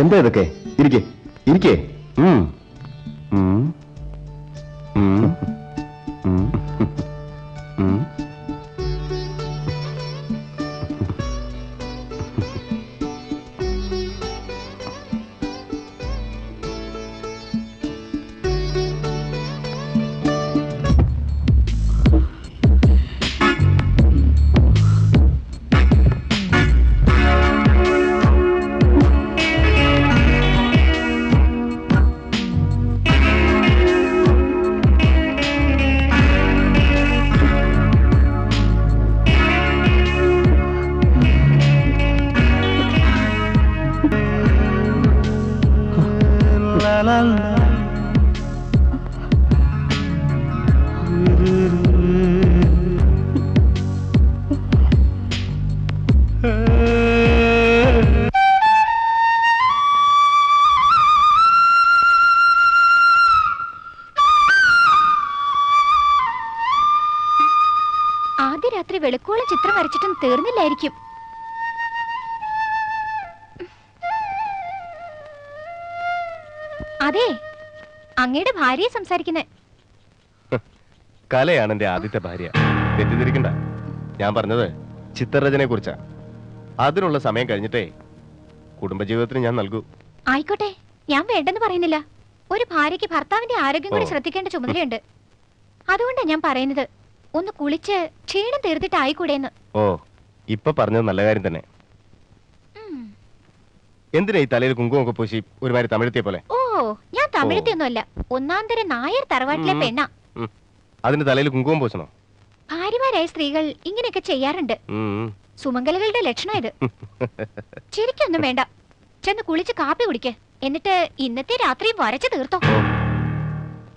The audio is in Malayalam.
എന്താ ഇതൊക്കെ? ഇരിക്കേ ഇരിക്കേ. ആദ്യ രാത്രി വെളുക്കോളം ചിത്രം വരച്ചിട്ടും തീർന്നില്ലായിരിക്കും. അതെ, അങ്ങയുടെ ഭാര്യയെ സംസാരിക്കുന്നേ. കലയാണ് എന്റെ ആദ്യത്തെ ഭാര്യ, തെറ്റിദ്ധരിക്കണ്ട. ഞാൻ പറഞ്ഞത് ചിത്രരചനയെ കുറിച്ചാ. അതിനുള്ള സമയം കഴിഞ്ഞിട്ടേ കുടുംബജീവിതത്തിന് ഞാൻ നൽകൂ. ആയിക്കോട്ടെ, ഞാൻ വേണ്ടെന്ന് പറയുന്നില്ല. ഒരു ഭാര്യയ്ക്ക് ഭർത്താവിന്റെ ആരോഗ്യം കൂടി ശ്രദ്ധിക്കേണ്ട ചുമതലയുണ്ട്. അതുകൊണ്ടാണ് ഞാൻ പറയുന്നത്, ഒന്ന് കുളിച്ച് ക്ഷീണം തീർത്തിട്ട് ആയിക്കൂടെന്ന്. ഓ, ഇപ്പൊ പറഞ്ഞത് നല്ല കാര്യം തന്നെ. എന്തിനാ ഈ തലയിൽ കുങ്കുമൊക്കെ പൂശി ഒരുമാതിരി തമിഴത്തിയെ പോലെ? ഓ, ഞാൻ തമിഴത്തിയൊന്നുമല്ല, ഒന്നാന്തര നായർ തറവാട്ടിലെ പെണ്ണ. അതിന് തലയിൽ കുങ്കുമം പൂശണോ? ഭാര്യമാരായ സ്ത്രീകൾ ഇങ്ങനെയൊക്കെ ചെയ്യാറുണ്ട്. സുമംഗലകളുടെ ലക്ഷണം ഇത്. ശരിക്കൊന്നും വേണ്ട, ചെന്ന് കുളിച്ച് കാപ്പി കുടിക്ക്. എന്നിട്ട് ഇന്നത്തെ രാത്രി വരച്ചു തീർത്തോ.